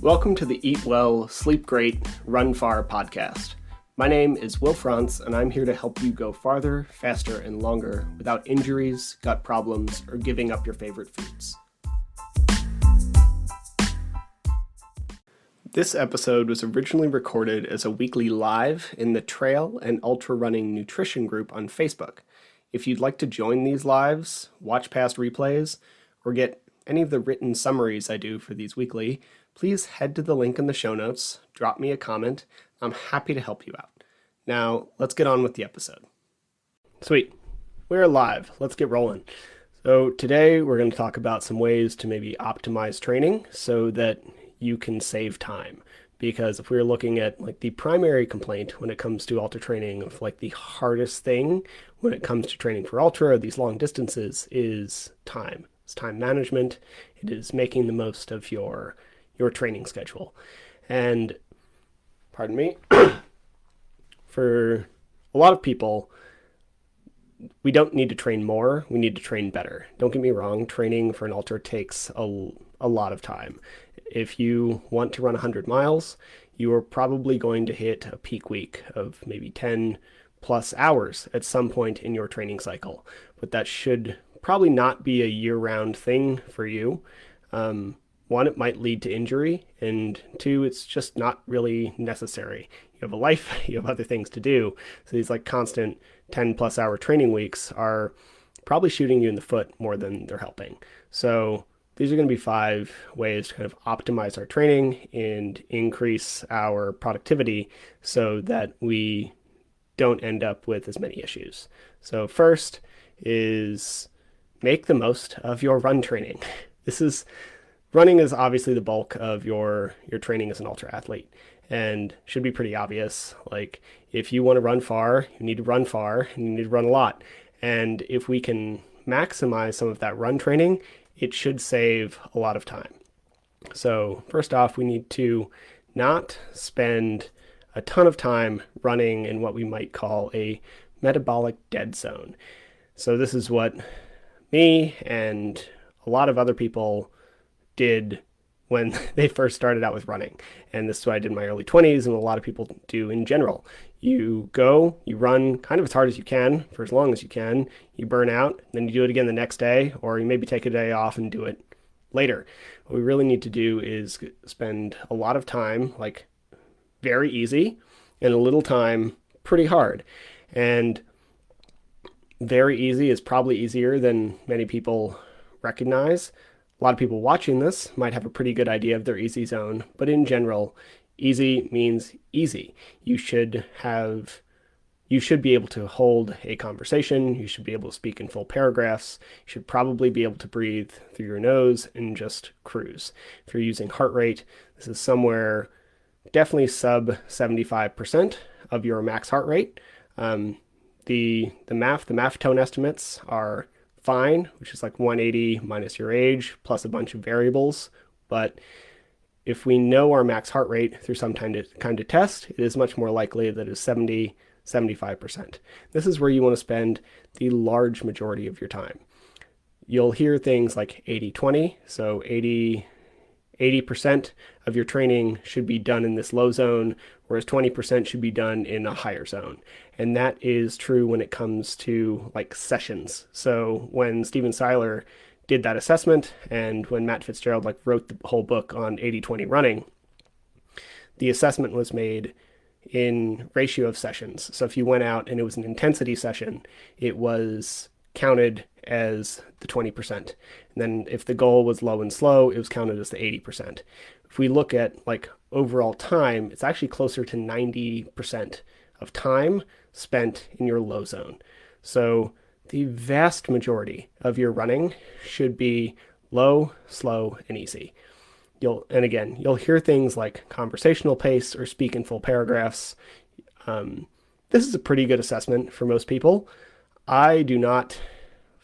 Welcome to the Eat Well, Sleep Great, Run Far podcast. My name is Will Frantz, and I'm here to help you go farther, faster, and longer without injuries, gut problems, or giving up your favorite foods. This episode was originally recorded as a weekly live in the Trail and Ultra Running Nutrition group on Facebook. If you'd like to join these lives, watch past replays, or get any of the written summaries I do for these weekly, please head to the link in the show notes, drop me a comment. I'm happy to help you out. Now, let's get on with the episode. Sweet. We're live. Let's get rolling. So today we're going to talk about some ways to maybe optimize training so that you can save time. Because if we're looking at like the primary complaint when it comes to ultra training of like the hardest thing when it comes to training for ultra or these long distances is time. It's time management. It is making the most of your training schedule. And pardon me, for a lot of people, we don't need to train more, we need to train better. Don't get me wrong, training for an ultra takes a lot of time. If you want to run 100 miles, you are probably going to hit a peak week of maybe 10 plus hours at some point in your training cycle. But that should probably not be a year-round thing for you. One, it might lead to injury, and two, it's just not really necessary. You have a life, you have other things to do. So these like constant 10 plus hour training weeks are probably shooting you in the foot more than they're helping. So these are going to be 5 ways to kind of optimize our training and increase our productivity so that we don't end up with as many issues. So first is make the most of your run training. Running is obviously the bulk of your training as an ultra athlete and should be pretty obvious. Like if you want to run far, you need to run far and you need to run a lot. And if we can maximize some of that run training, it should save a lot of time. So first off, we need to not spend a ton of time running in what we might call a metabolic dead zone. So this is what me and a lot of other people did when they first started out with running. And this is what I did in my early 20s and a lot of people do in general. You go, you run kind of as hard as you can for as long as you can, you burn out, then you do it again the next day, or you maybe take a day off and do it later. What we really need to do is spend a lot of time, like very easy, and a little time pretty hard. And very easy is probably easier than many people recognize. A lot of people watching this might have a pretty good idea of their easy zone, but in general, easy means easy. You should be able to hold a conversation. You should be able to speak in full paragraphs. You should probably be able to breathe through your nose and just cruise. If you're using heart rate, this is somewhere definitely sub 75% of your max heart rate. The MAF tone estimates are fine, which is like 180 minus your age plus a bunch of variables. But if we know our max heart rate through some kind of test, it is much more likely that it's 75%. This is where you want to spend the large majority of your time. You'll hear things like 80-20, so 80% of your training should be done in this low zone, whereas 20% should be done in a higher zone. And that is true when it comes to like sessions. So when Steven Seiler did that assessment and when Matt Fitzgerald like wrote the whole book on 80-20 running, the assessment was made in ratio of sessions. So if you went out and it was an intensity session, it was counted as the 20%. And then if the goal was low and slow, it was counted as the 80%. If we look at like overall time, it's actually closer to 90% of time spent in your low zone. So the vast majority of your running should be low, slow, and easy. You'll hear things like conversational pace or speak in full paragraphs. This is a pretty good assessment for most people. I do not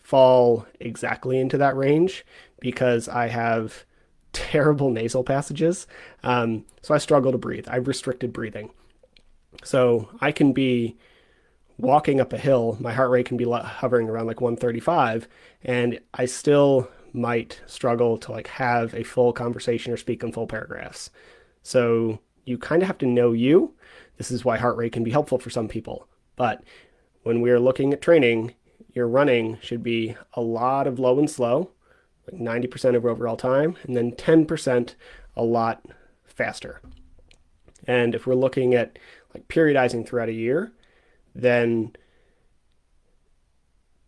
fall exactly into that range because I have terrible nasal passages. So I struggle to breathe. I've restricted breathing. So I can be walking up a hill, my heart rate can be hovering around like 135, and I still might struggle to like have a full conversation or speak in full paragraphs. So you kind of have to know you. This is why heart rate can be helpful for some people. But when we're looking at training, your running should be a lot of low and slow, like 90% of overall time, and then 10% a lot faster. And if we're looking at like periodizing throughout a year, then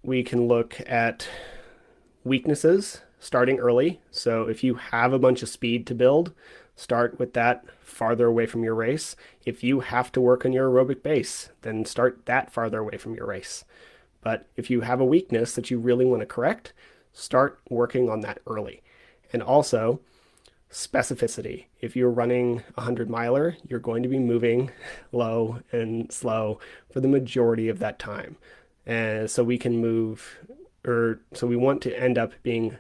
we can look at weaknesses starting early. So if you have a bunch of speed to build, start with that farther away from your race. If you have to work on your aerobic base, then start that farther away from your race. But if you have a weakness that you really want to correct, start working on that early. And also, specificity. If you're running a 100-miler, you're going to be moving low and slow for the majority of that time. And so we can move, or so we want to end up being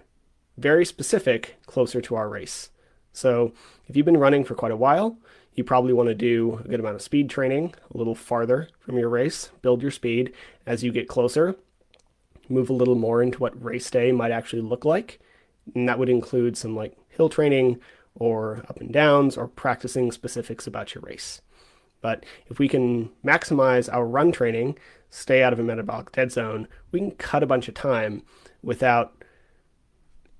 very specific closer to our race. So if you've been running for quite a while, you probably want to do a good amount of speed training a little farther from your race, build your speed as you get closer, move a little more into what race day might actually look like. And that would include some like hill training or up and downs or practicing specifics about your race. But if we can maximize our run training, stay out of a metabolic dead zone, we can cut a bunch of time without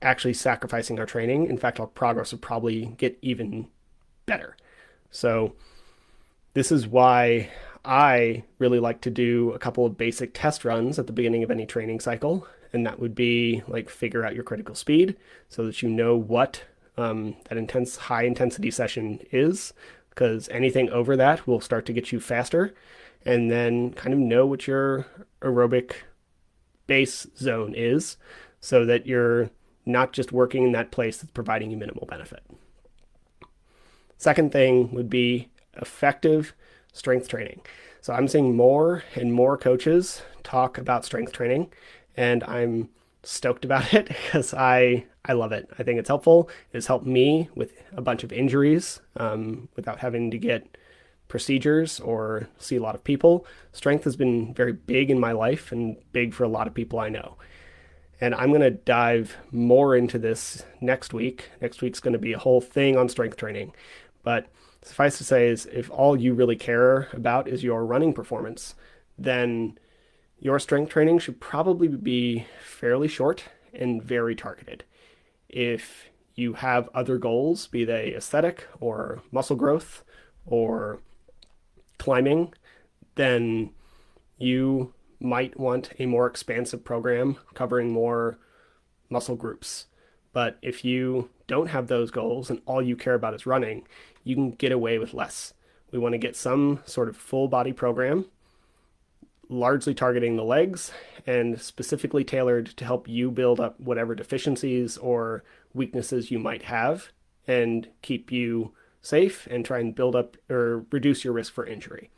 actually sacrificing our training. In fact, our progress will probably get even better. So this is why I really like to do a couple of basic test runs at the beginning of any training cycle. And that would be like figure out your critical speed so that you know what that high intensity session is, because anything over that will start to get you faster. And then kind of know what your aerobic base zone is so that you're not just working in that place that's providing you minimal benefit. Second thing would be effective strength training. So I'm seeing more and more coaches talk about strength training, and I'm stoked about it because I love it. I think it's helpful. It's helped me with a bunch of injuries without having to get procedures or see a lot of people. Strength has been very big in my life and big for a lot of people I know. And I'm going to dive more into this next week. Next week's going to be a whole thing on strength training. But suffice to say is if all you really care about is your running performance, then your strength training should probably be fairly short and very targeted. If you have other goals, be they aesthetic or muscle growth or climbing, then you might want a more expansive program covering more muscle groups. But if you don't have those goals and all you care about is running, you can get away with less. We want to get some sort of full body program, largely targeting the legs and specifically tailored to help you build up whatever deficiencies or weaknesses you might have and keep you safe and try and build up or reduce your risk for injury.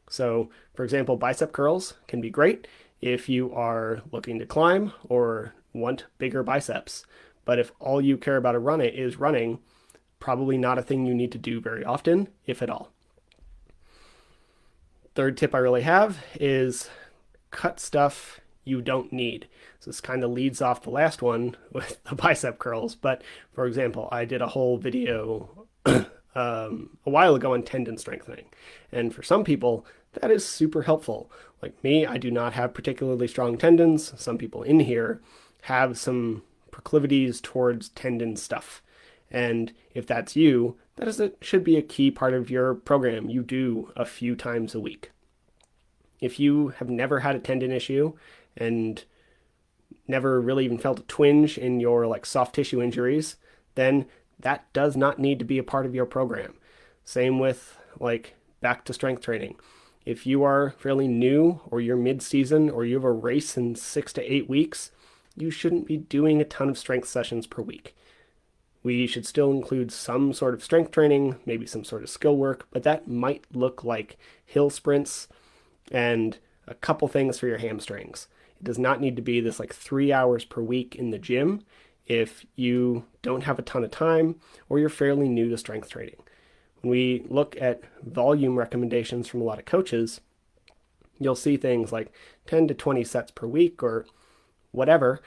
So, for example, bicep curls can be great if you are looking to climb or want bigger biceps. But if all you care about is running, probably not a thing you need to do very often, if at all. Third tip I really have is cut stuff you don't need. So this kind of leads off the last one with the bicep curls. But for example, I did a whole video a while ago on tendon strengthening. And for some people, that is super helpful. Like me, I do not have particularly strong tendons. Some people in here have some proclivities towards tendon stuff. And if that's you, should be a key part of your program you do a few times a week. If you have never had a tendon issue and never really even felt a twinge in your like soft tissue injuries, then that does not need to be a part of your program. Same with like back to strength training. If you are fairly new or you're mid-season or you have a race in 6 to 8 weeks, you shouldn't be doing a ton of strength sessions per week. We should still include some sort of strength training, maybe some sort of skill work, but that might look like hill sprints and a couple things for your hamstrings. It does not need to be this like 3 hours per week in the gym if you don't have a ton of time or you're fairly new to strength training. When we look at volume recommendations from a lot of coaches, you'll see things like 10 to 20 sets per week or whatever.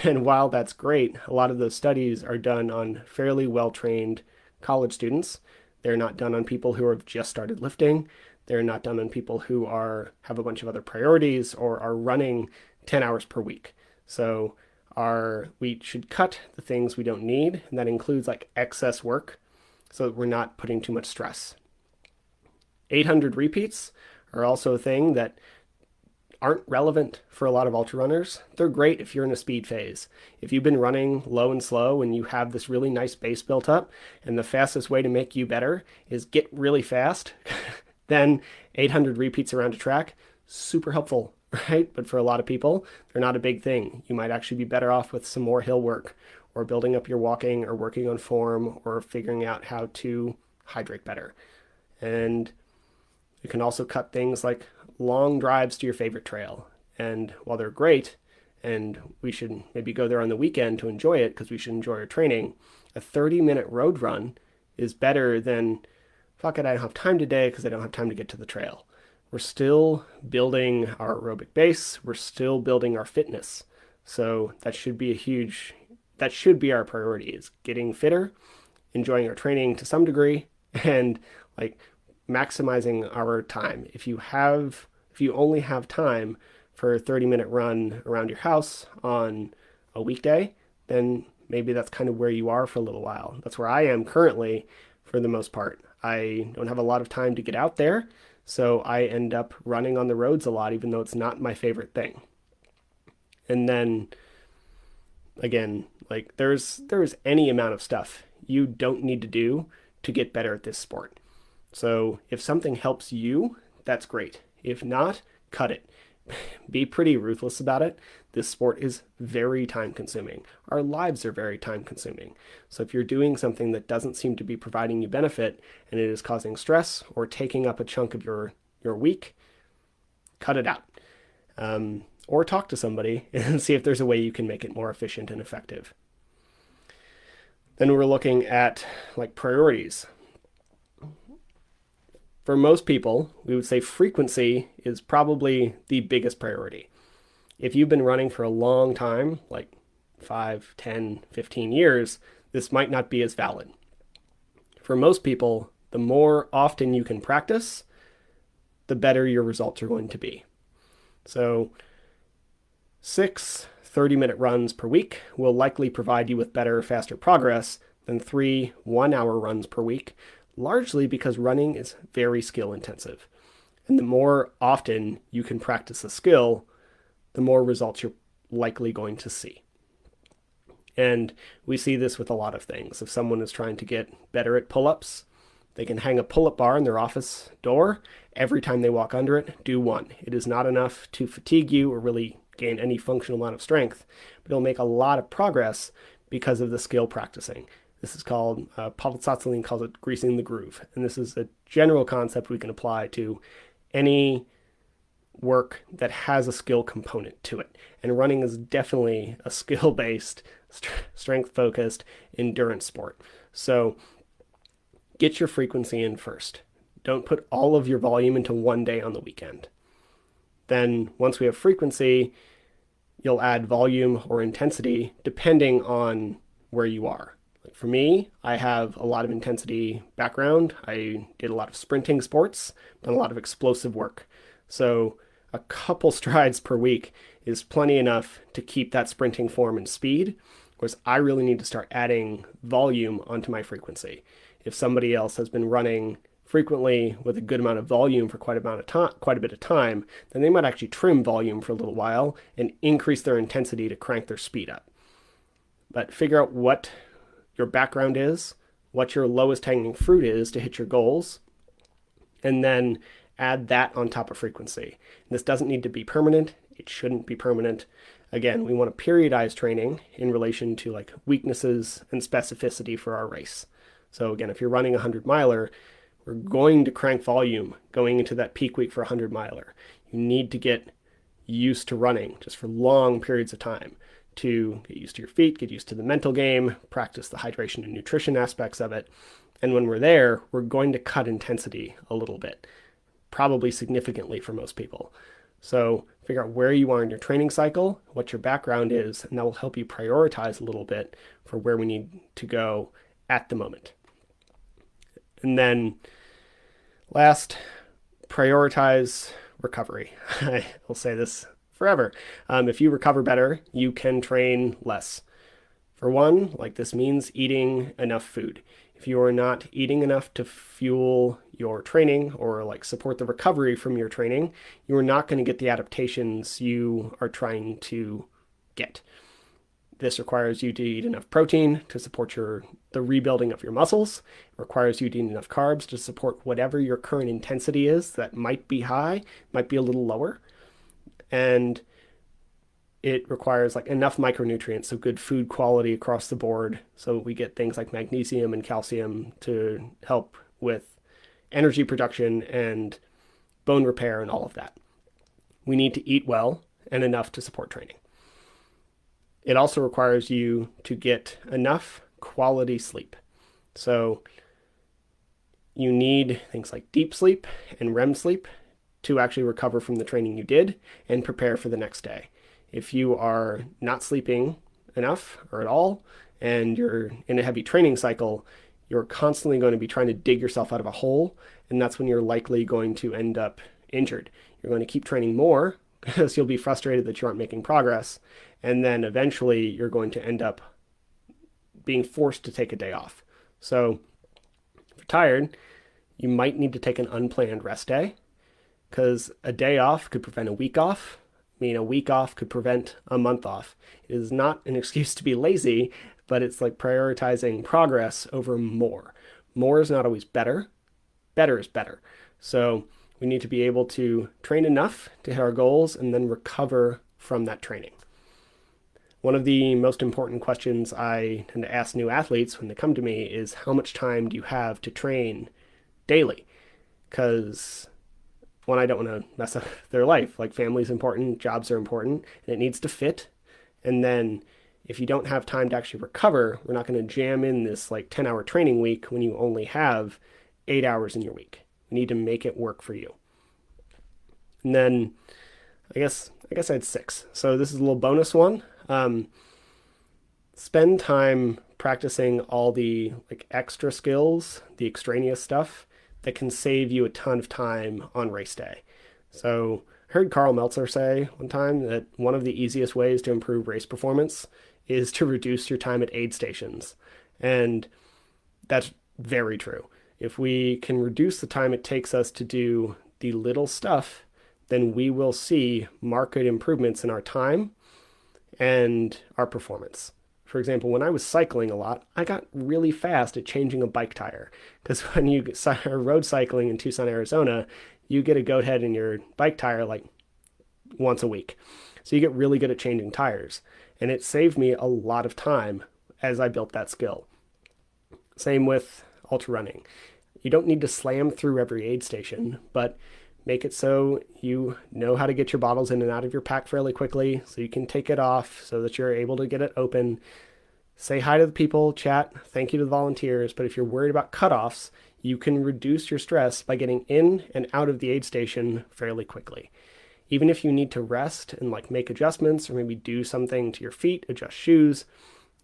And while that's great, a lot of those studies are done on fairly well-trained college students. They're not done on people who have just started lifting. They're not done on people who have a bunch of other priorities or are running 10 hours per week. So we should cut the things we don't need, and that includes like excess work so that we're not putting too much stress. 800 repeats are also a thing that aren't relevant for a lot of ultra runners. They're great if you're in a speed phase. If you've been running low and slow and you have this really nice base built up, and the fastest way to make you better is get really fast, then 800 repeats around a track, super helpful, right? But for a lot of people, they're not a big thing. You might actually be better off with some more hill work or building up your walking or working on form or figuring out how to hydrate better. And you can also cut things like long drives to your favorite trail. And while they're great, and we should maybe go there on the weekend to enjoy it because we should enjoy our training, a 30-minute road run is better than, fuck it, I don't have time today because I don't have time to get to the trail. We're still building our aerobic base. We're still building our fitness. So that should be our priority, is getting fitter, enjoying our training to some degree, and like maximizing our time. If you only have time for a 30-minute run around your house on a weekday, then maybe that's kind of where you are for a little while. That's where I am currently for the most part. I don't have a lot of time to get out there, so I end up running on the roads a lot, even though it's not my favorite thing. And then again, like there's any amount of stuff you don't need to do to get better at this sport. So if something helps you, that's great. If not, cut it. Be pretty ruthless about it. This sport is very time consuming. Our lives are very time consuming. So if you're doing something that doesn't seem to be providing you benefit and it is causing stress or taking up a chunk of your week, cut it out. Or talk to somebody and see if there's a way you can make it more efficient and effective. Then we're looking at like priorities. For most people, we would say frequency is probably the biggest priority. If you've been running for a long time, like 5, 10, 15 years, this might not be as valid. For most people, the more often you can practice, the better your results are going to be. So 6 30-minute runs per week will likely provide you with better, faster progress than 3 one-hour runs per week, largely because running is very skill intensive. And the more often you can practice a skill, the more results you're likely going to see. And we see this with a lot of things. If someone is trying to get better at pull-ups, they can hang a pull-up bar in their office door. Every time they walk under it, do 1. It is not enough to fatigue you or really gain any functional amount of strength, but it'll make a lot of progress because of the skill practicing. This is called, Pavel Tsatsouline calls it greasing the groove. And this is a general concept we can apply to any work that has a skill component to it. And running is definitely a skill-based, strength-focused endurance sport. So get your frequency in first. Don't put all of your volume into one day on the weekend. Then once we have frequency, you'll add volume or intensity depending on where you are. Like for me, I have a lot of intensity background. I did a lot of sprinting sports, done a lot of explosive work. So a couple strides per week is plenty enough to keep that sprinting form and speed, whereas I really need to start adding volume onto my frequency. If somebody else has been running frequently with a good amount of volume for quite a bit of time, then they might actually trim volume for a little while and increase their intensity to crank their speed up. But figure out what your background is, what your lowest hanging fruit is to hit your goals, and then add that on top of frequency. This doesn't need to be permanent. It shouldn't be permanent. Again, we want to periodize training in relation to like weaknesses and specificity for our race. So again, if you're running a 100-miler, we're going to crank volume going into that peak week for a 100-miler. You need to get used to running just for long periods of time to get used to your feet, get used to the mental game, practice the hydration and nutrition aspects of it. And when we're there, we're going to cut intensity a little bit, probably significantly for most people. So figure out where you are in your training cycle, what your background is, and that will help you prioritize a little bit for where we need to go at the moment. And then last, prioritize recovery. I will say this forever. If you recover better, you can train less. For one, like this means eating enough food. If you are not eating enough to fuel your training or like support the recovery from your training, you are not going to get the adaptations you are trying to get. This requires you to eat enough protein to support the rebuilding of your muscles. It requires you to eat enough carbs to support whatever your current intensity is that might be high, might be a little lower. And it requires like enough micronutrients, so good food quality across the board. So we get things like magnesium and calcium to help with energy production and bone repair and all of that. We need to eat well and enough to support training. It also requires you to get enough quality sleep. So you need things like deep sleep and REM sleep to actually recover from the training you did and prepare for the next day. If you are not sleeping enough or at all, and you're in a heavy training cycle, you're constantly going to be trying to dig yourself out of a hole, and that's when you're likely going to end up injured. You're going to keep training more because you'll be frustrated that you aren't making progress, and then eventually you're going to end up being forced to take a day off. So if you're tired, you might need to take an unplanned rest day, because a day off could prevent a week off. I mean, a week off could prevent a month off. It is not an excuse to be lazy, but it's like prioritizing progress over more. More is not always better. Better is better. So we need to be able to train enough to hit our goals and then recover from that training. One of the most important questions I tend to ask new athletes when they come to me is, how much time do you have to train daily? Because one, I don't want to mess up their life. Like, family's important, jobs are important, and it needs to fit. And then if you don't have time to actually recover, we're not going to jam in this like 10-hour training week when you only have 8 hours in your week. We need to make it work for you. And then I guess I had 6. So this is a little bonus one. Spend time practicing all the like extra skills, the extraneous stuff that can save you a ton of time on race day. So I heard Carl Meltzer say one time that one of the easiest ways to improve race performance is to reduce your time at aid stations. And that's very true. If we can reduce the time it takes us to do the little stuff, then we will see marked improvements in our time and our performance. For example, when I was cycling a lot, I got really fast at changing a bike tire, because when you are road cycling in Tucson, Arizona, you get a goat head in your bike tire like once a week. So you get really good at changing tires. And it saved me a lot of time as I built that skill. Same with ultra running. You don't need to slam through every aid station, but make it so you know how to get your bottles in and out of your pack fairly quickly, so you can take it off so that you're able to get it open. Say hi to the people, chat, thank you to the volunteers, but if you're worried about cutoffs, you can reduce your stress by getting in and out of the aid station fairly quickly. Even if you need to rest and like make adjustments or maybe do something to your feet, adjust shoes,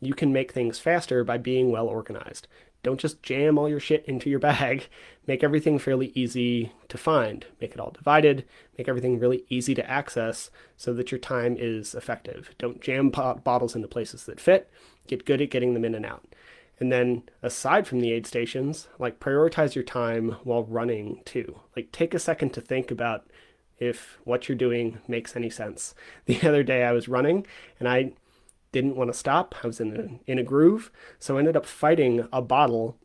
you can make things faster by being well organized. Don't just jam all your shit into your bag. Make everything fairly easy to find. Make it all divided. Make everything really easy to access so that your time is effective. Don't jam bottles into places that fit. Get good at getting them in and out. And then aside from the aid stations, like, prioritize your time while running too. Like, take a second to think about if what you're doing makes any sense. The other day I was running and I didn't want to stop. I was in a groove, so I ended up fighting a bottle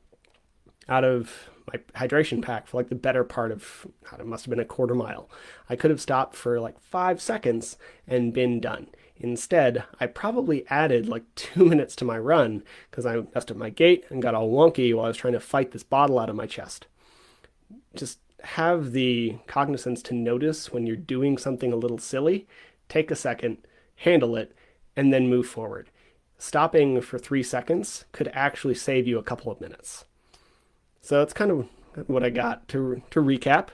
out of my hydration pack for like the better part of, God, it must have been a quarter mile. I could have stopped for like 5 seconds and been done. Instead, I probably added like 2 minutes to my run because I messed up my gait and got all wonky while I was trying to fight this bottle out of my chest. Just have the cognizance to notice when you're doing something a little silly, take a second, handle it, and then move forward. Stopping for 3 seconds could actually save you a couple of minutes. So that's kind of what I got to recap.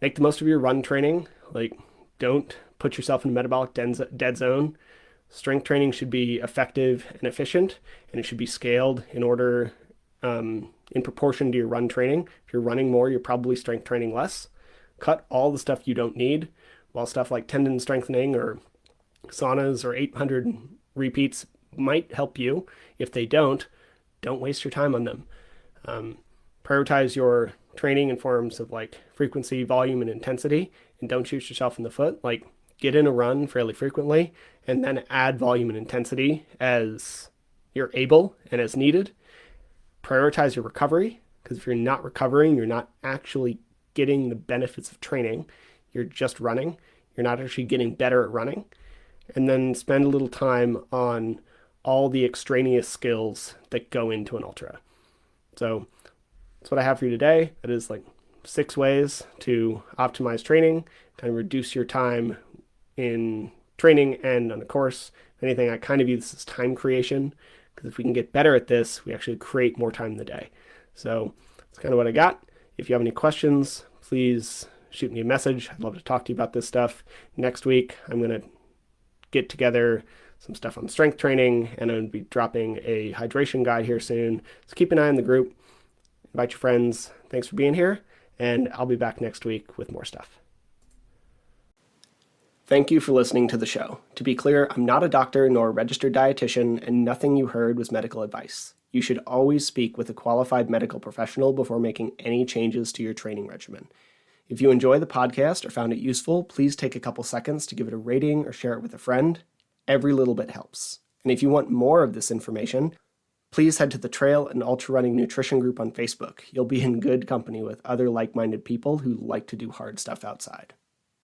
make the most of your run training. Like, don't put yourself in a metabolic dead zone. Strength training should be effective and efficient, and it should be scaled in proportion to your run training. If you're running more, you're probably strength training less. Cut all the stuff you don't need, while stuff like tendon strengthening or saunas or 800 repeats might help you. If they don't waste your time on them. Prioritize your training in forms of like frequency, volume, and intensity, and don't shoot yourself in the foot. Like, get in a run fairly frequently and then add volume and intensity as you're able and as needed. Prioritize your recovery, because if you're not recovering, you're not actually getting the benefits of training. You're just running. You're not actually getting better at running. And then spend a little time on all the extraneous skills that go into an ultra. So that's what I have for you today. That is like 6 ways to optimize training, kind of reduce your time in training and on a course. If anything, I kind of view this as time creation, because if we can get better at this, we actually create more time in the day. So that's kind of what I got. If you have any questions, please shoot me a message. I'd love to talk to you about this stuff. Next week, I'm going to get together some stuff on strength training, and I'm going to be dropping a hydration guide here soon. So keep an eye on the group. Invite your friends. Thanks for being here, and I'll be back next week with more stuff. Thank you for listening to the show. To be clear, I'm not a doctor nor a registered dietitian, and nothing you heard was medical advice. You should always speak with a qualified medical professional before making any changes to your training regimen. If you enjoy the podcast or found it useful, please take a couple seconds to give it a rating or share it with a friend. Every little bit helps. And if you want more of this information, please head to the Trail and Ultra Running Nutrition group on Facebook. You'll be in good company with other like-minded people who like to do hard stuff outside.